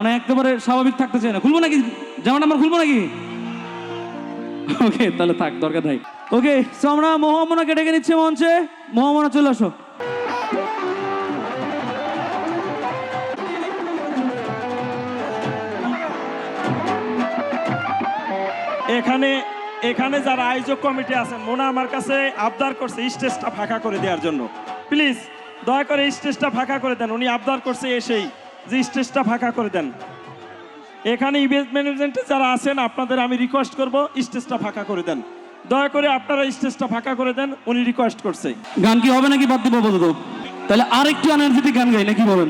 মানে একেবারে স্বাভাবিক থাকতে চাই না। খুলবো নাকি জামাটা? আমার খুলবো নাকি? ওকে, তাহলে থাক, দরকার নাই। ওকে, সো আমরা মোহাম্মনাকে ডেকে নিচ্ছি মঞ্চে। মোহাম্মনা, চলে আসো। এখানে এখানে যারা আয়োজক কমিটি আছেন, মোনা আমার কাছে আবদার করছে স্টেজটা ফাঁকা করে দেওয়ার জন্য। প্লিজ দয়া করে স্টেজটা ফাঁকা করে দেন। উনি আবদার করছে এসেই যে স্টেজটা ফাঁকা করে দেন। এখানে ইভেন্ট ম্যানেজমেন্টে যারা আছেন আপনাদের আমি রিকোয়েস্ট করব স্টেজটা ফাঁকা করে দেন। দয়া করে আপনারা স্টেজটা ফাঁকা করে দেন, উনি রিকোয়েস্ট করছে। গান কি হবে নাকি বাদ দিব বলো তো? তাহলে আরেকটু এনার্জেটিক গান গাই নাকি বলেন?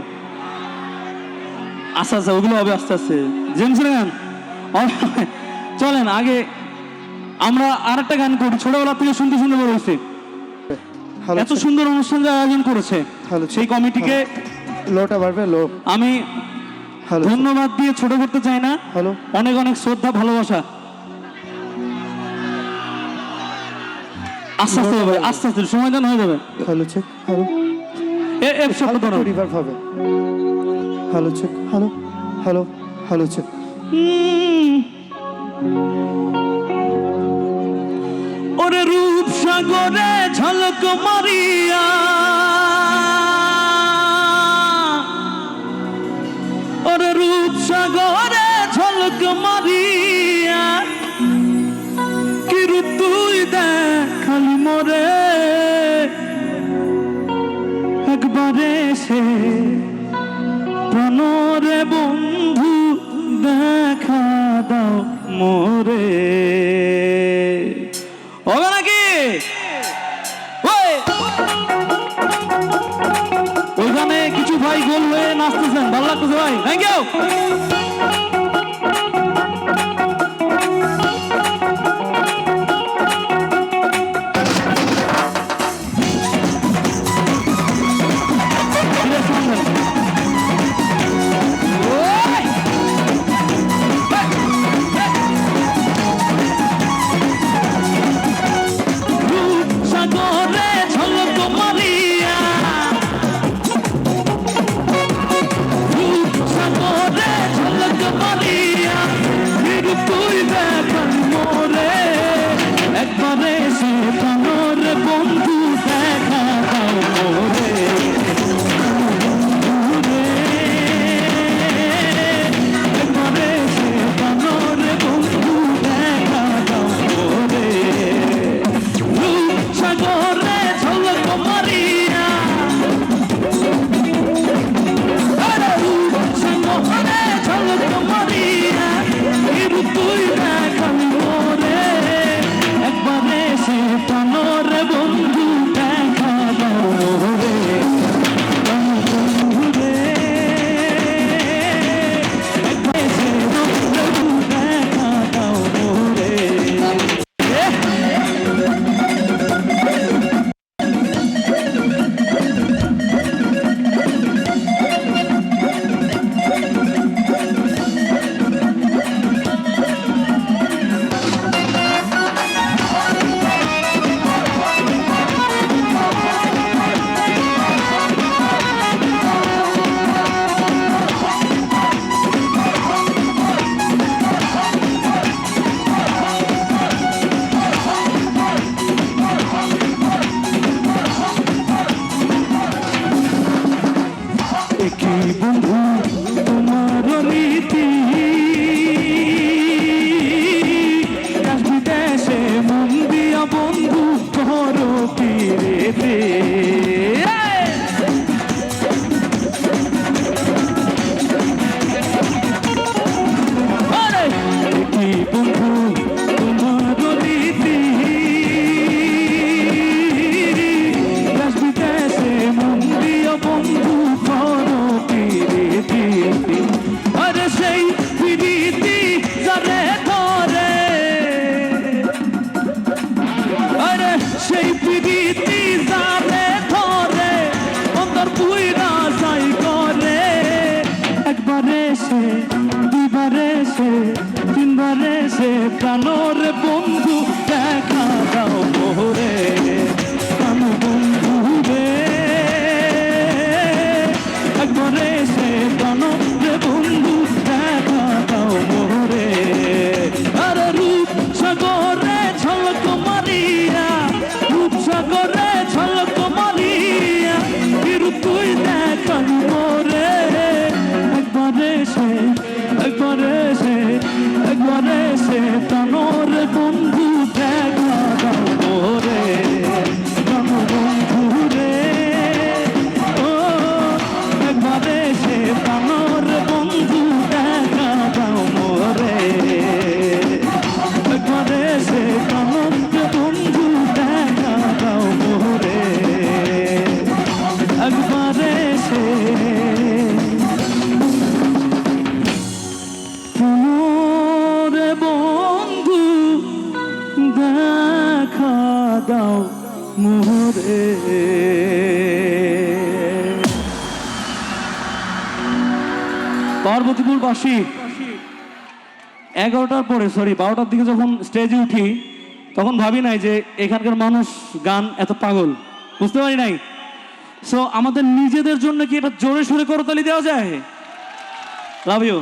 আচ্ছা আচ্ছা, ওগুলো হবে আস্তে আস্তে। জেমস গান চলেন আগে আমরা আরেকটা গান করি। ছোটবেলা থেকে শুনতে শুনতে বড় হয়েছে। এত সুন্দর অনুষ্ঠান যে আয়োজন করেছে সেই কমিটিকে লোটা বাড়বে লো আমি ধন্যবাদ দিয়ে ছোট করতে চাই না। হ্যালো, অনেক অনেক শ্রদ্ধা, ভালোবাসা। আস্তে আস্তে হবে, আস্তে আস্তে সময় দেন, হয়ে যাবে। হ্যালো চেক, হ্যালো এফ শব্দ ধরো। রিভার্ব হবে। Hello check, hello hello hello check. ওরে রূপসাগরে ঝলক মারিয়া, ওরে রূপসাগরে ঝলক মারিয়া, কি রূপ তুই দেখালি মোরে, একবারে সে প্রাণরে বন্ধু দেখা দাও মোরে। হবে নাকি? ওইখানে কিছু ভাই গোল হয়ে নাচতেছেন, ভালো লাগতেছে ভাই, থ্যাংক ইউ। বন্ধু তোমার রীতি দেশে মন দিয়া বন্ধু করো তীরে, বন্ধু তোমার রীতি দেশে মন দিয়া বন্ধু করো তীরে। আরে সেই প্রীতি যারে ধরে, আরে সেই প্রীতি যারে ধরে অন্তর পুইরা যাই করে, একবারে সে দুইবারে সে তিনবারে সে প্রাণর বন্ধু দেখা দাও মোরে, প্রাণ বন্ধু রে, একবারে সে প্রাণর বন্ধু আসি 11টার পরে, সরি 12টার দিকে যখন স্টেজে উঠি তখন ভাবি নাই যে এখানকার মানুষ গান এত পাগল, বুঝতে পারি নাই। সো আমাদের নিজেদের জন্য কি এটা জোরে সোরে করতালি দেওয়া যায়? Love you.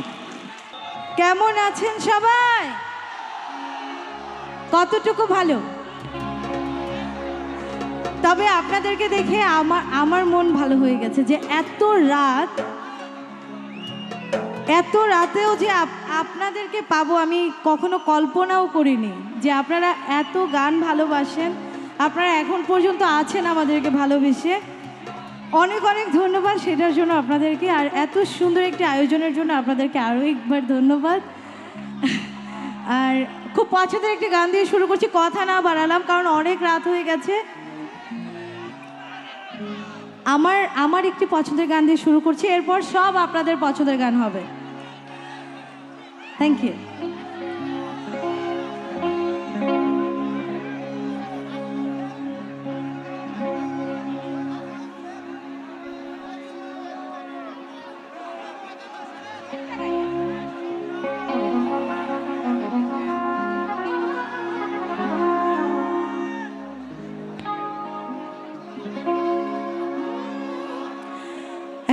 কেমন আছেন সবাই? কতটুকু ভালো? তবে আপনাদেরকে দেখে আমার মন ভালো হয়ে গেছে যে এত রাতেও যে আপনাদেরকে পাবো আমি কখনো কল্পনাও করিনি যে আপনারা এত গান ভালোবাসেন, আপনারা এখন পর্যন্ত আছেন আমাদেরকে ভালোবেসে। অনেক অনেক ধন্যবাদ সেটার জন্য আপনাদেরকে, আর এত সুন্দর একটি আয়োজনের জন্য আপনাদেরকে আরও একবার ধন্যবাদ। আর খুব পছন্দের একটি গান দিয়ে শুরু করছি, কথা না বাড়ালাম কারণ অনেক রাত হয়ে গেছে। আমার একটি পছন্দের গান দিয়ে শুরু করছি, এরপর সব আপনাদের পছন্দের গান হবে। Thank you.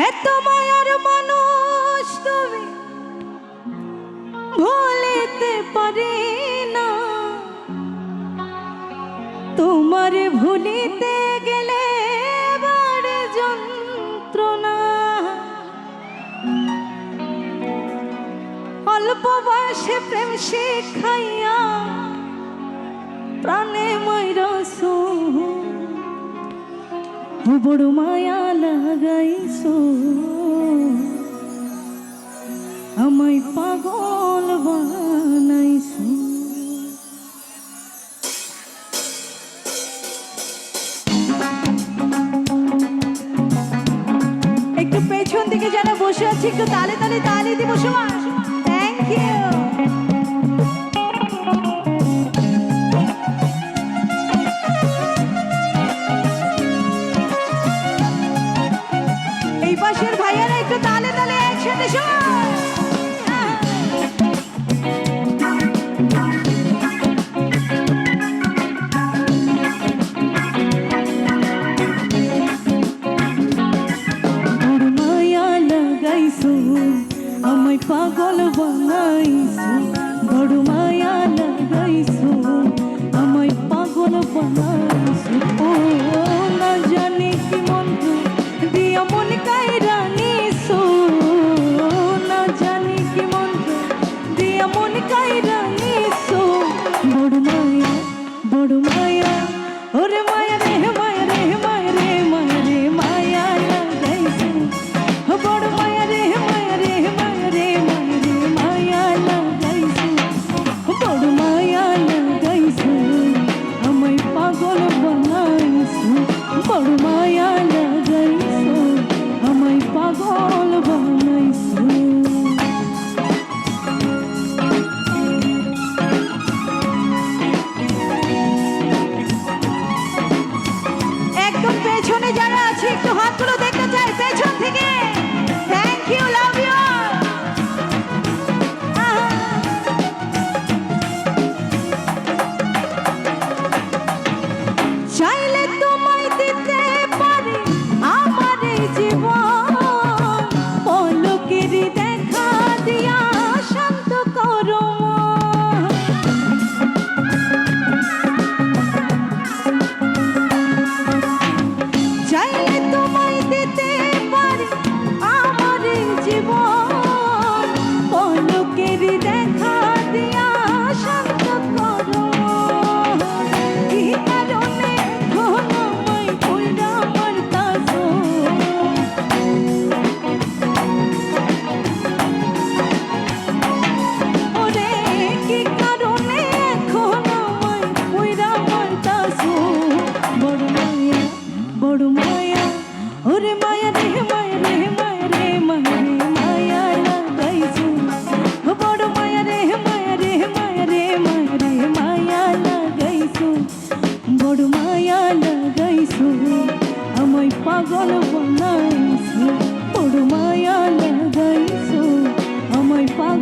এত মায়ার মানুষ তুমি ভুলিতে পারি না, তোমারে ভুলিতে গেলে বাড়ে যন্ত্রণা। অল্প বয়সে প্রেম শিখাইয়া প্রাণে মাইরাছো, বড় মায়া লাগাইছো, আমায় পাগল বানাইছো। একটু পেছন দিকে যারা বসে আছে একটু তালে তালে তালি দিব সবাই। Thank you. এই পাশের ভাইয়ারা একটু তালে তালে একসাথে সবাই। বড় মায়া লাগাইছো, আমায় পাগল বানাইছো, বড় মায়া লাগাইছো, আমায় পাগল বানাইছো। ও না জানি কি মন্ত্র দিয়া মন কাইরা নিছো, না জানি কি মন্ত্র দিয়া মন কাইরা নিছো। বড় মায়া, বড় মায়া, ওরে মায়া রে মায়া রে মায়া রে মায়া রে মায়া লাগাইছো, বড় মায়া রে মায়া রে মায়া রে মায়া রে মায়া লাগাইছো, বড় মায়া লাগাইছো, আমায় পাগল বানাইছো, বড় মায়া লাগাইছো, আমায় পাগল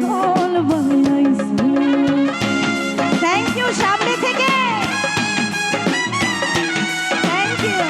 পাগল বানাইছো। থ্যাংক ইউ সামনে থেকে, থ্যাংক ইউ।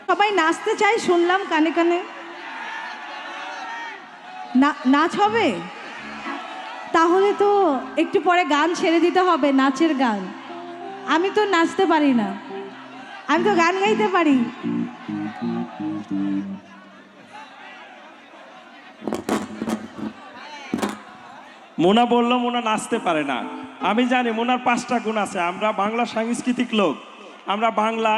সবাই নাচতে চাই শুনলাম কানে কানে, নাচ হবে? তাহলে তো একটু পরে গান ছেড়ে দিতে হবে, নাচের গান। আমি তো নাচতে পারি না, আমি তো গান গাইতে পারি। মোনা বললো মোনা নাচতে পারে না। আমি জানি মোনার 5টা গুণ আছে। আমরা বাংলা সাংস্কৃতিক লোক, আমরা বাংলা,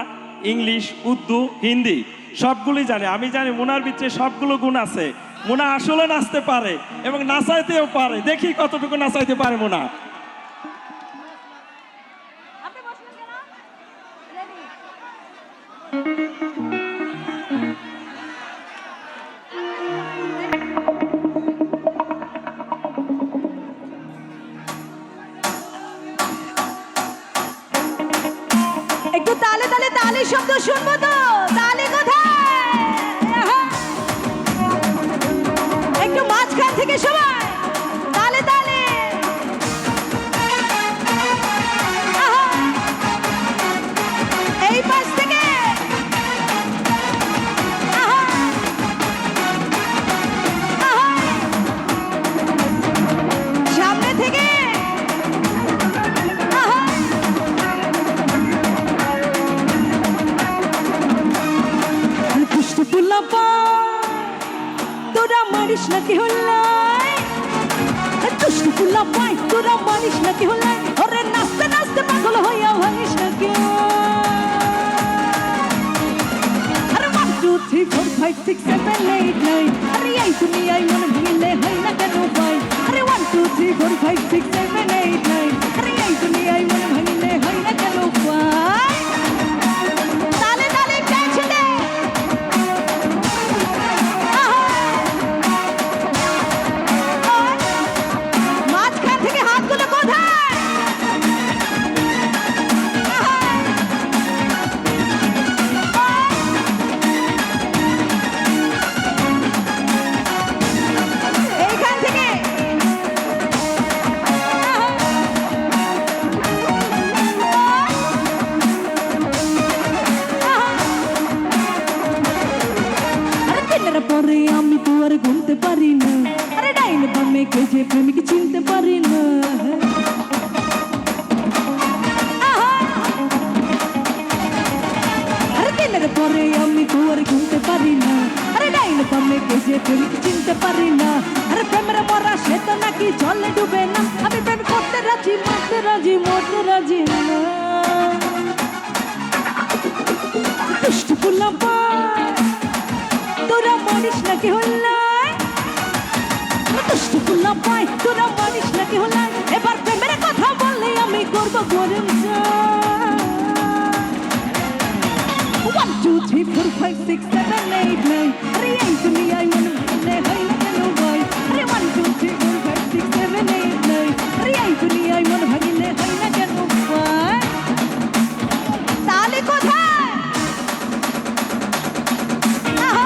ইংলিশ, উর্দু, হিন্দি সবগুলোই জানি। আমি জানি মোনার ভিতরে সবগুলো গুণ আছে। মোনা আসলে নাচতে পারে এবং নাচাইতেও পারে। দেখি কতটুকু নাচাইতে পারে মোনা। একটু তালে তালে তালে শব্দ শুনবো তো? তালে কোথায়? একটু মাঝখান থেকে সবাই তালে তালে। এই পাশ থেকে সামনে থেকে তোরা মারিস নাকি হল্লাই, দুষ্টু পুলা পাই তোরা মারিস নাকি হল্লাই, ওরে নাচতে নাচতে পাগল হইয়া ভাঙিস নাকি। আরে 1 2 3 4 5 6 7 8 9, আরে এই দুনিয়ায় মন ভাঙিলে হয় না কেন ভাই? আরে 1 2 3 4 5 6 7 8 9, আরে এই দুনিয়ায় মন ভাঙিলে হয় না কেন ভাই? তালে তালে চাইছে দে মাঝখান থেকে হাতগুলো কোথায়? এইখান থেকে আরে দিনের পরে আমি তো আর ঘুমতে পারি না, আরে ডাইন বামে কে যে প্রেমিক চিনতে পারি না। আরে দিনের পরে আমি তো আর ঘুমতে পারি না, আরে ডাইন বামে কে যে প্রেমিক চিনতে পারি না। আরে প্রেমের মরা সে তো নাকি জলে ডুবে না, আমি প্রেম করতে রাজি, মরতে রাজি, মরতে রাজি না। দুষ্টু পোলাপান তোরা মানিস নাকি হল্লাই দুষ্টু পোলাপান তোরা মানিস নাকি হল্লাই এবার প্রেমের কথা বললে আমি করব গরম চা 1 2 3 4 5 6 7 8 9 আরে এই দুনিয়ায় মন ভাঙলে হয় না কেন ভাই আরে 1 2 3 4 5 6 7 8 9 আরে এই দুনিয়ায় মন ভাঙলে হয় না কেন ভাই তালে কোথায় আহা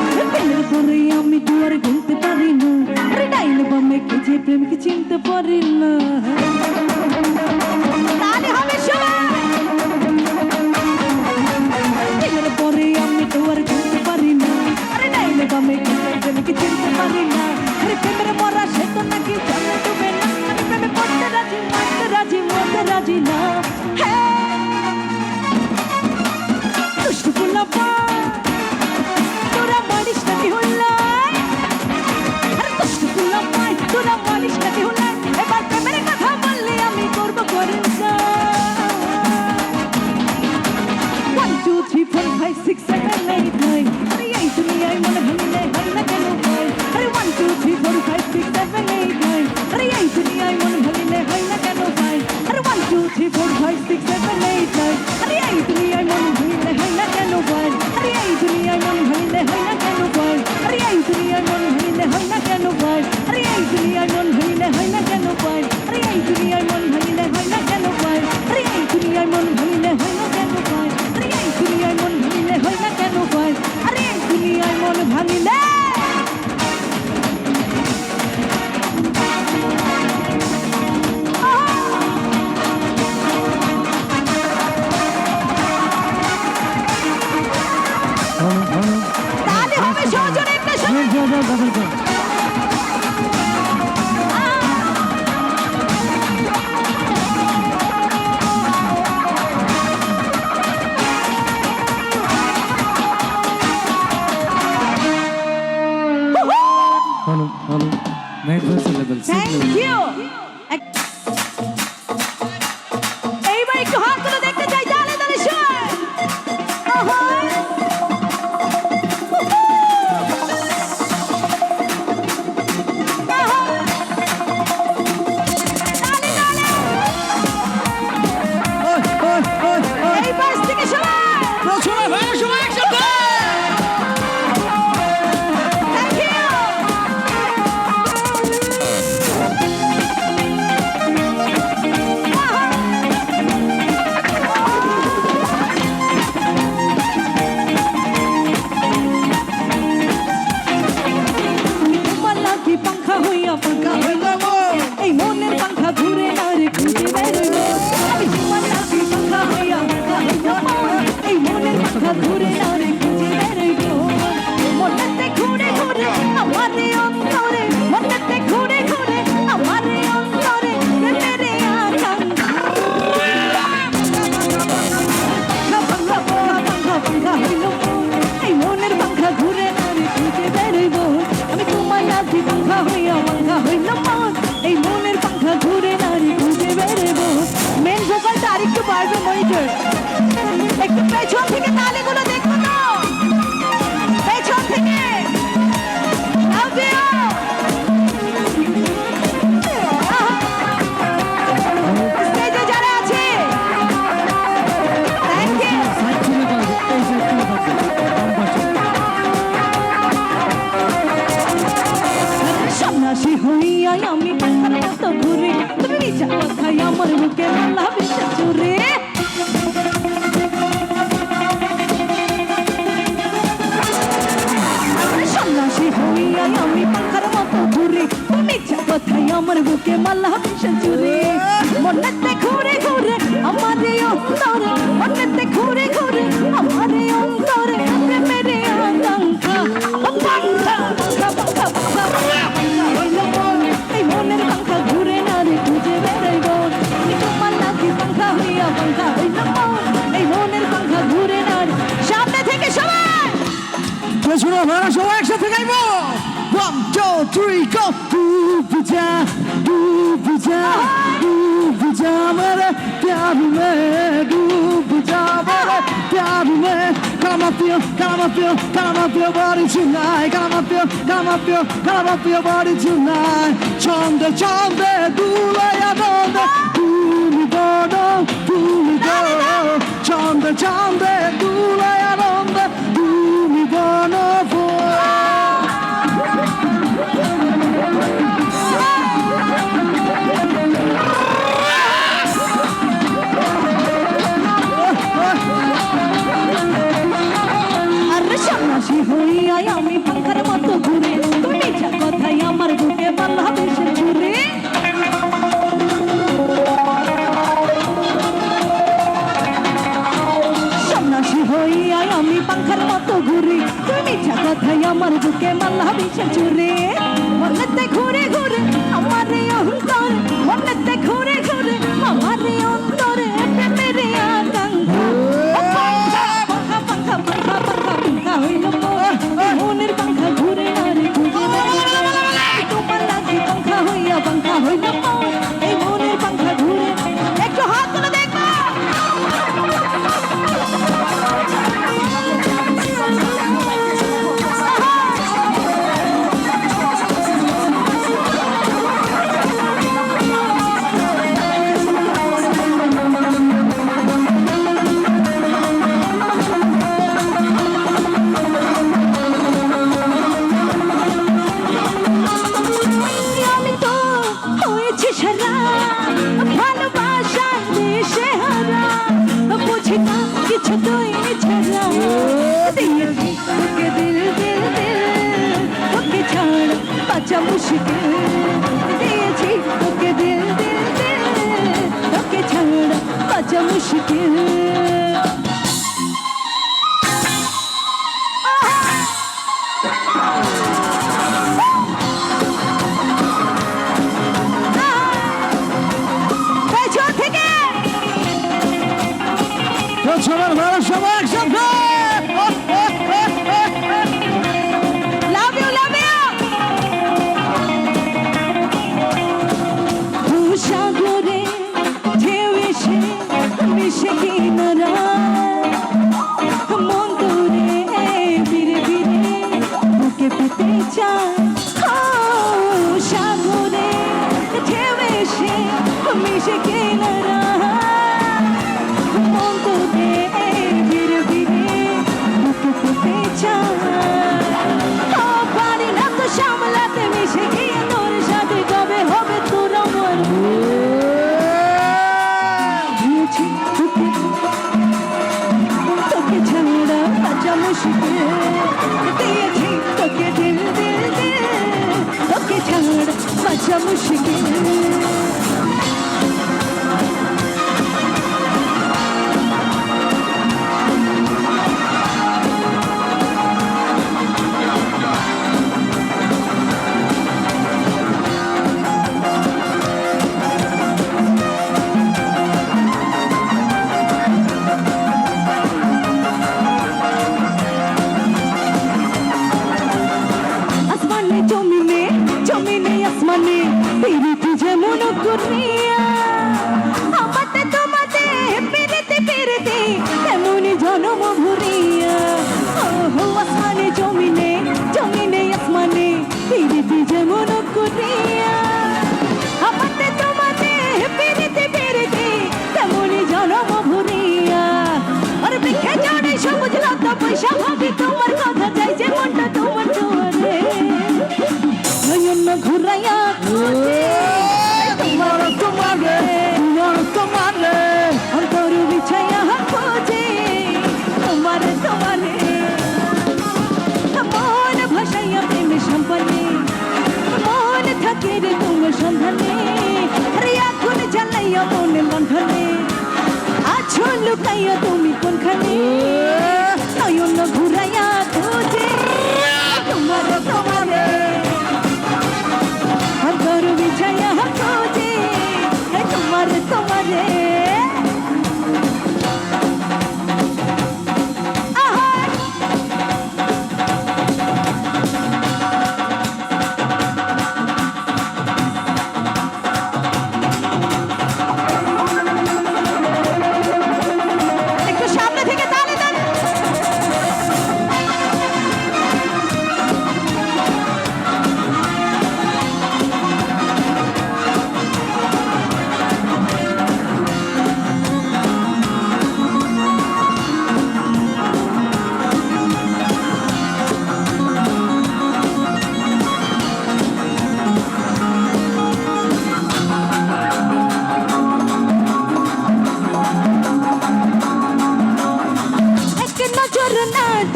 ওই প্রেমের পরে আমি দুয়ার গুনতে পারি না আরে ডাইনে বামে কে যে প্রেমকে চিনতে পারি না তাহলে হবে সবাই প্রেমের পরে আমি দুয়ার গুনতে পারি না আরে ডাইনে বামে কে যে প্রেমকে চিনতে পারি না আরে প্রেমের মরা সে তো নাকি জানে ডুবে না আমি প্রেমে পড়তে রাজি মারতে রাজি মরতে রাজি না হ্যাঁ দুষ্টু পোলাপান তোরা মানিস নাকি হল্লাই আরে দুষ্টু পোলাপান তোরা মানিস নাকি হল্লাই এবার প্রেমের কথা বললে আমি করব গরম চা 1 2 3 4 5 6 7 8 9 আরে এই দুনিয়ায় মন ভাঙলে হয় না কেন ভাই আরে 1 2 3 4 5 6 7 8 9 আরে এই দুনিয়ায় মন ভাঙলে হয় না কেন ভাই আরে 1 2 3 4 5 6 7 8 9 আরে এই দুনিয়ায় মন ভাঙলে হয় না কেন ভাই আরে এই দুনিয়ায় মন ভাঙলে হয় না কেন ভাই আরে এই দুনিয়ায় মন ভাঙলে হয় না কেন ভাই আরে এই দুনিয়ায় মন ভাঙলে হয় না কেন ভাই আরে এই দুনিয়ায় মন ভাঙলে হয় না কেন ভাই আরে এই দুনিয়ায় মন ভাঙলে হয় না কেন ভাই আরে এই দুনিয়ায় মন ভাঙলে হয় না কেন ভাই আরে এই দুনিয়ায় মন ভাঙলে তাহলে হবে সহজরে একটা ভালো ভালো next verse level thank you এইবার একটু হাতগুলো দেখতে চাই তাহলে তাহলে শোন ওহো এই পাশ থেকে সবাই থ্যাংক ইউ পাঙ্খা হইয়া এই মনের পাঙ্খা ঘুরে না রে খুঁজে বেরোয় আমি তোমার নাকি পাঙ্খা হইয়া এই মনের পাঙ্খা ঘুরে না রে খুঁজে বেরোয় মনেতে ঘুরে ঘুরে আমার অন্তরে মনেতে ঘুরে ঘুরে আমার অন্তরে প্রেমেরে আকাঙ্ক্ষা পাঙ্খা পাঙ্খা পাঙ্খা হইল এই মনের পাঙ্খা ঘুরে না রে খুঁজে বেরোয় আমি তোমার নাকি পাঙ্খা হইয়া হইল মন এই মনের পাঙ্খা ঘুরে না রে খুঁজে বেরোবো মেন ভোকালটা আরেকটু বাড়বে মনিটর একটু পেছন থেকে তালিগুলো দেখো তো পেছন থেকে স্টেজে যারা আছে থ্যাংক ইউ সন্ন্যাসী হইয়া আমি পাখার মতো ঘুরে তুমি মিছা কথায় আমার বুকে মালা বেশা চুরে সন্ন্যাসী হইয়া আমি পাখার মতো ঘুরে তুমি মিছা কথায় আমার বুকে মালা বেশা চুরে মনেতে ঘুরে ঘুরে আমার অন্তরে মনেতে ঘুরে ঘুরে আমার শোনো ভাড়া সবাই একসাথে গাইবো 1 2 3 go डूब जा मेरे प्यार में डूब जा मेरे प्यार में Come up your body tonight Come up your body tonight Chonde dula ya donde Duli bono Chonde dula ya donde Duli bono সন্ন্যাসী হইয়া আমি পাখার মতো ঘুরে তুমি যা কথাই আমার বুকে ভালোবেসে ঘুরে সন্ন্যাসী হইয়া আমি পাখার মতো ঘুরে তুমি যা কথাই আমার বুকে ভালোবেসে ঘুরে মনেতে ঘুরে ঘুরে আমার অন্তর মনেতে ঘুরে ঘুরে আমার অন্তরে প্রেমের আকাঙ্ক্ষা মনের পাখা ঘুরে আর তোমার লাগে পাখা হইয়া পাখা হইল এই মনের পাখা ঘুরে একটু হাত তুলে দেখো মুশকিল দিয়েছি তোকে দিল তোকে ছাড়া বাঁচা মুশকিল সবার ভাড়া সবাই একসাথে সাগরে ঢেউ এসে মিশে কিনারা মন দূরে ফিরে ফিরে বুকে পেতে চায় সাগরে ঢেউ এসে মিশে কিনারা মন দূরে ফিরে ফিরে বুকে পেতে চায় পারি না তো সামলাতে মিশে গিয়ে তোর সাথে কবে হবে তোর আমার তোকে ছাড়া বাঁচা মুশকিল দিয়েছি তোকে দিল তোকে ছাড়া বাঁচা মুশকিল জমিনে আসমানে পিরিতি যেমন করিয়া আমাতে তোমাতে পিরিতি পিরিতি তেমনি জনম ভরিয়া ও আসমানে জমিনে আসমানে পিরিতি যেমন করিয়া আমাতে তোমাতে পিরিতি পিরিতি তেমনি জনম ভরিয়া আর বিখে জড়ে সবুজ লতা পয়সা ভাবি তোমার কথা চাই যে মনটা তোমার জোয়ারে নয়ন ঘুরাইয়া খোঁজে তোমারে অন্তর বিছাইয়া খোঁজে তোমারে মন ভাসাইয়া প্রেমের সম্পানে মন থাকে রে তোমার সন্ধানে রে এখন জ্বালাইয়া মনে বন্ধনে আছো লুকাইয়া তুমি কোনখানে নয়ন ঘুরাইয়া খোঁজে তোমারে অন্তর বিছাইয়া খোঁজে তোমারে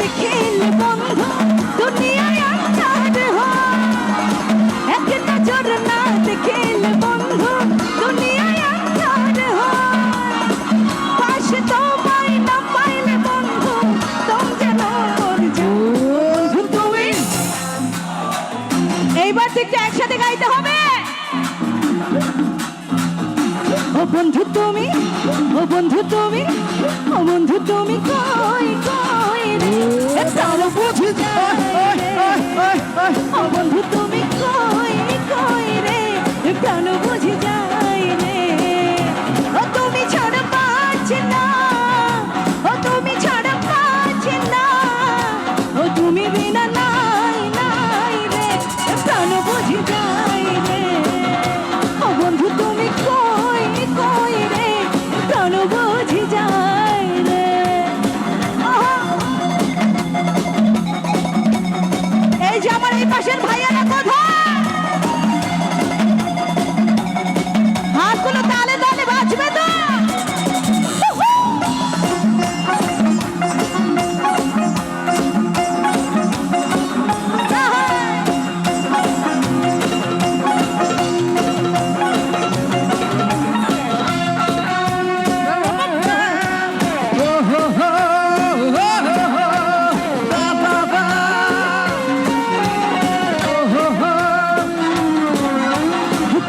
দেখিলে বন্ধু দুনিয়ায় আন্ধার হয় এক নজর না দেখিলে বন্ধু দুনিয়ায় আন্ধার হয় পাশে তোমায় না পাইলে বন্ধু তোম যেন মর যাও বন্ধু তুমি এইবার তো একটু একসাথে গাইতে হবে ও বন্ধু তুমি ও বন্ধু তুমি ও বন্ধু তুমি কই কই রে তারা বুঝি ও বন্ধু তুমি কই কই রে প্রাণ বুঝি যায় রে ও তুমি ছাড়া পাচ্ছি না ও তুমি ছাড়া পাচ্ছি না ও তুমি বিনা নাই নাই রে প্রাণ বুঝি যায় রে ও বন্ধু তুমি কই কই রে প্রাণ বুঝি যায় রে এই যে আমার এই পাশের ভাইয়ারা কোথায় হাতগুলো তালে তালে বাজবে তো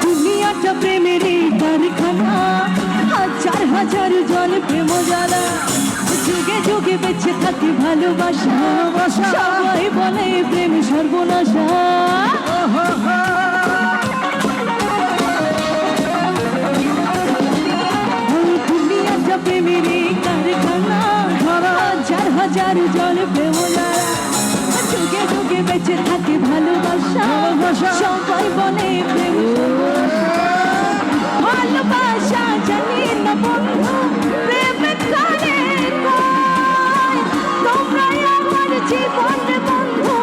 দুনিয়াটা প্রেমেরই কারখানা হাজার হাজার জন প্রেম জ্বালা যুগে যুগে বেঁচে থাকে ভালোবাসা সবাই বলে প্রেম সর্বনাশা দুনিয়াটা প্রেমেরই কারখানা হাজার হাজার জন প্রেম জ্বালা যুগে যুগে বেঁচে থাকে ভালোবাসা সবাই বলে প্রেম ভালোবাসা জানি না বন্ধু প্রেম কানে কয় তোমরাই আমার জীবন বন্ধু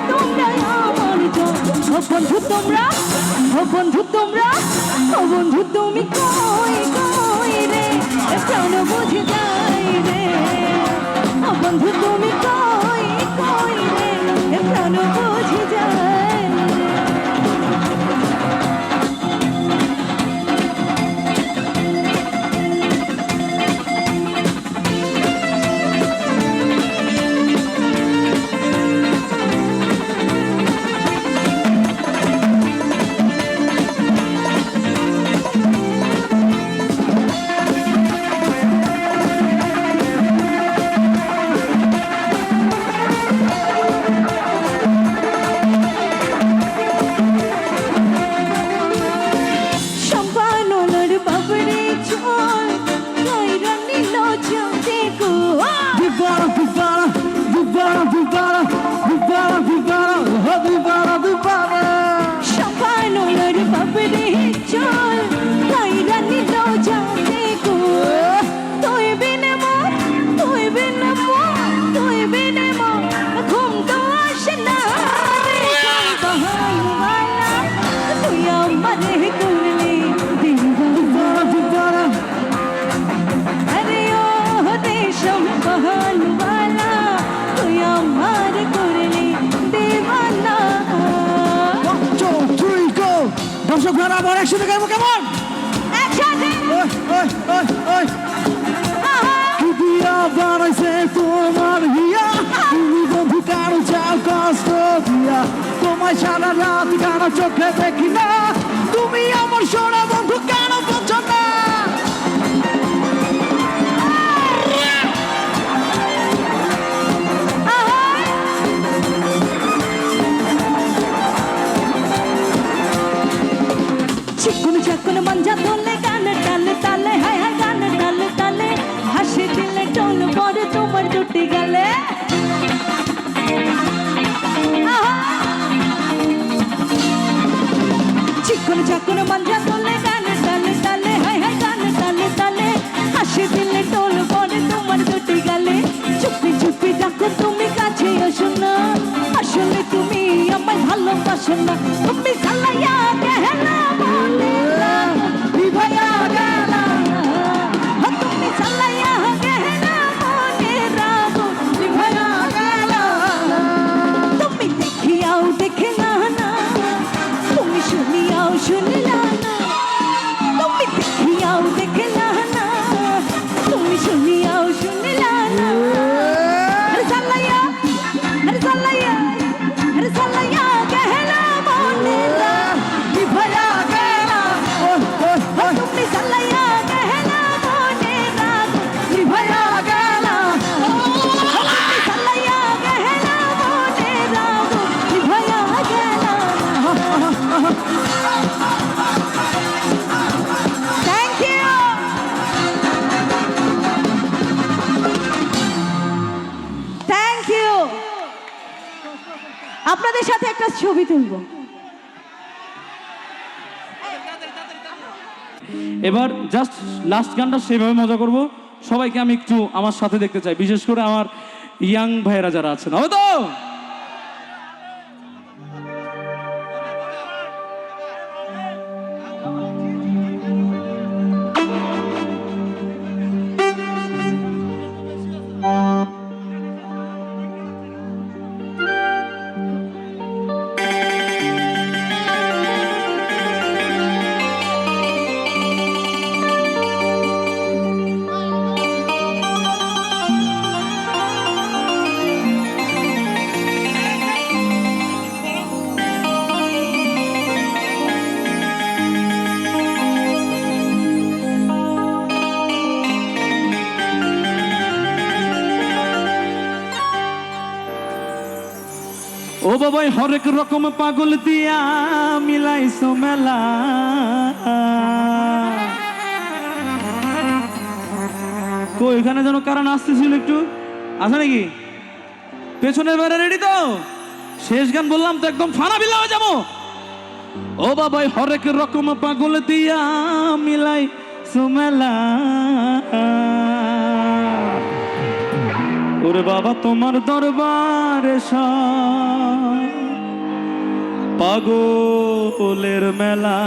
তোমরাই আমার জন ও বন্ধু তোমরা ও বন্ধু তোমরা ও বন্ধু তুমি কই কই রে প্রাণ বুঝে যায় রে ও বন্ধু তুমি কই কই রে প্রাণ বুঝে যায় সম্পানলার বাবরে চল কইরা নিল চোখে গো Vivara, vivara, vivara, vivara, vivara, vivara, vivara, vivara. সম্পানলার বাবরে চল কইরা নিল চোখে গো তুই বিনে মো তুই বিনে মো তুই বিনে মো ঘুম তো আসে না রে বাহানওয়ালা তুই আমারে করলি Vivara, vivara, अरे ओ देशम बहन वाला तू अमर करले दीवाना 1, 2, 3, go. দর্শকরা আবার একসাথে গাইবো কেমন? একসাথে ওই দিয়া বানাইছে তোমার হিয়া তুমি বন্ধু কারো চাও কষ্ট দিয়া তোমায় সারা রাত কেন চোখে দেখি না তুমি আমার সোনা বন্ধু কেন বোঝো না চিকুন চাকুন মঞ্জা তোলে গান টালে তালে হায় হায় গান টালে তালে হাসি দিলে টোল বড় তোমার দুটি গালে চিকুন চাকুন মঞ্জা তোলে গান টালে তালে হায় হায় গান টালে তালে হাসি দিলে টোল বড় তোমার দুটি গালে চুপি চুপি ডাকো তুমি কাছে আসো না আসলে তুমি আমায় ভালোবাসো না তুমি সালাইয়া গেলা বলে বিভায়া গেলা তুমি সালাইয়া গেলা বলে রাগো বিভায়া আপনাদের সাথে একটা ছবি তুলবো। এবার জাস্ট লাস্ট গানটা সেভাবে মজা করব। সবাইকে আমি একটু আমার সাথে দেখতে চাই, বিশেষ করে আমার ইয়াং ভাইয়েরা যারা আছেন, হবে তো? ও বাবাই হরেক রকম পাগল দিয়া মিলাইছো মেলা, কই এখানে যেন কারণ আসতেছিল, একটু আছে নাকি? পেছনের বাইরে রেডি তো? শেষ গান বললাম তো একদম ফানা বিলা হয়ে যাবো। ও বাবাই হরেক রকম পাগল দিয়া মিলাইছো মেলা, ওরে বাবা তোমার দরবারে সব পাগলের মেলা।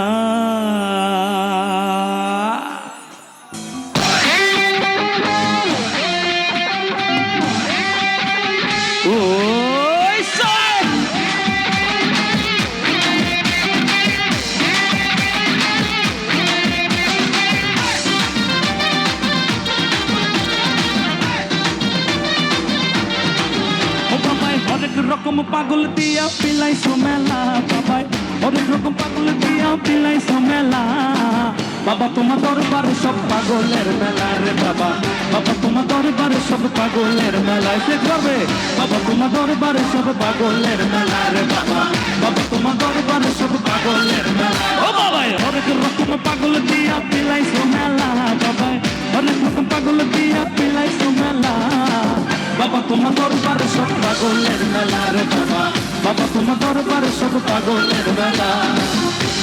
ওই সব হরেক রকম পাগল দিয়া পিলাইছো মেলা, বাবাই হরেক রকম পাগল দিয়া পিলাইছো মেলা, বাবা তোমার দরবারে সব পাগলের মেলা রে বাবা, বাবা তোমার দরবারে সব পাগলের মেলা। সে করবে বাবা তোমার দরবারে সব পাগলের মেলা রে বাবা, বাবা তোমার দরবারে সব পাগলের মেলা। ও বাবাই হরেক রকম পাগল দিয়া পিলাইছো মেলা, বাবাই হরেক রকম পাগল দিয়া পিলাইছো মেলা, বাবা তোমার দরবারে সব পাগলের মেলা রে বাবা, বাবা তোমার দরবারে সব পাগলের মেলা,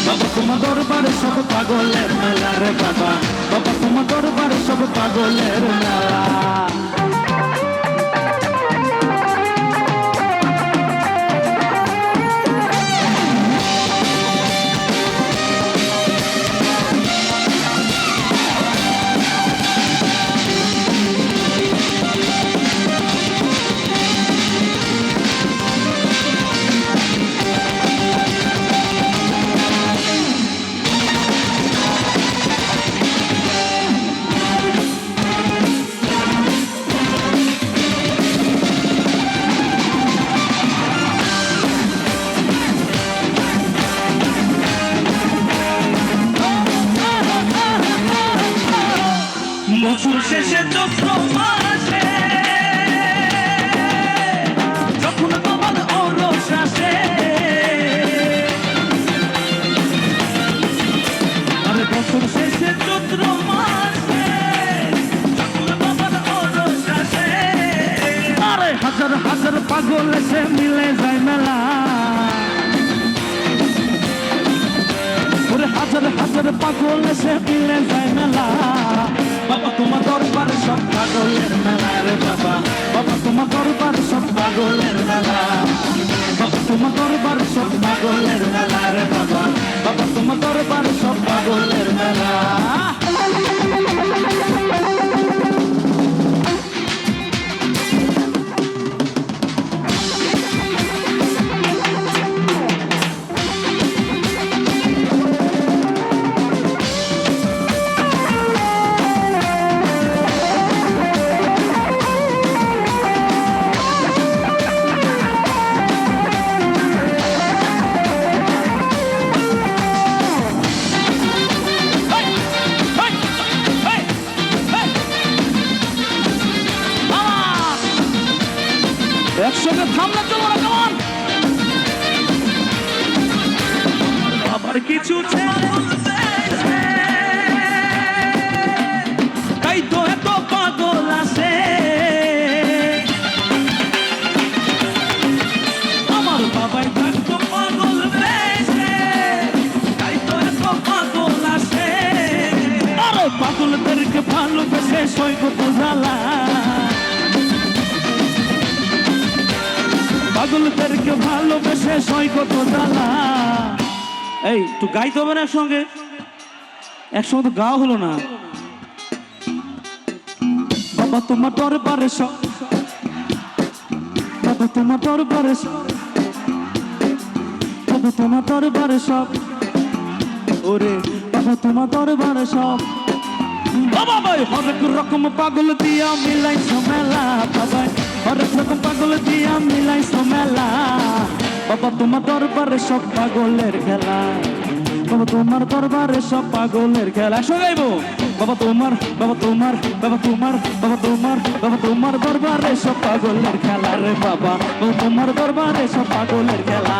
বাবা তোমার দরবারে সব পাগলের মেলা রে বাবা, বাবা তোমার দরবারে সব পাগলের মেলা। বছর শেষে চৈত্র মাসে যখন তোমার ওরস আসে, আরে বছর শেষে চৈত্র মাসে যখন তোমার ওরস আসে, আরে হাজার হাজার পাগল এসে মিলে যায় মেলা, ওরে হাজার হাজার পাগল এসে মিলে যায় মেলা, বাবা তোমার দরবারে সব পাগলের মেলা রে বাবা, বাবা তোমার দরবারে সব পাগলের মেলা, বাবা তোমার দরবারে সব পাগলের মেলা রে বাবা, বাবা তোমার দরবারে সব পাগলের মেলা। একসঙ্গে থামলে চলো না, কেমন আবার কিছু তাই তো এত পাগল আছে, আমার বাবা পাগলদেরকে ভালোবেসে সই কত জ্বালা। এই একটু গাইতে হবে না একসঙ্গে? একসঙ্গে তো গাওয়া হলো না। বাবা তোমার দরবারে সব, বাবা তোমার দরবারে সব, বাবা তোমার দরবারে সব, ওরে বাবা তোমার দরবারে সব। বাবা ভাই হরেক রকম পাগল দিয়া মিলাইছো মেলা, বাবা হরেক রকম পাগল দিয়া মিলাইছো মেলা। বাবা তোমার দরবারে সব পাগলের খেলা, বাবা তোমার দরবারে সব পাগলের খেলা। একসঙ্গে গাইবো। বাবা তোমার, বাবা তোমার, বাবা তোমার, বাবা তোমার, বাবা তোমার দরবারে সব পাগলের খেলা রে বাবা। বাবা তোমার দরবারে সব পাগলের খেলা,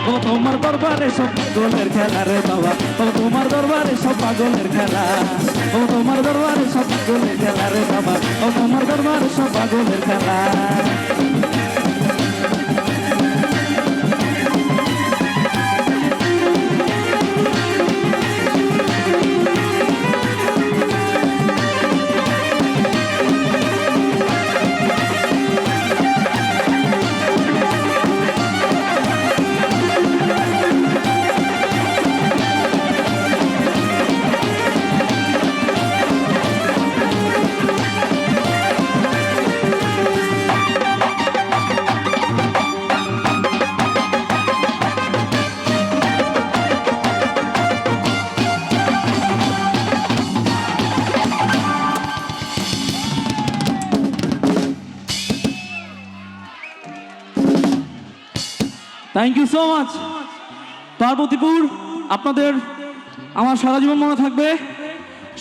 বাবা তোমার দরবারে সব পাগলের খেলা রে বাবা। বাবা তোমার দরবারে সব পাগলের খেলা, বাবা তোমার দরবারে সব পাগলের খেলা রে বাবা। বাবা তোমার দরবারে সব পাগলের খেলা। Thank you so much. Parbatipur আপনাদের আমার সারা জীবন মনে থাকবে।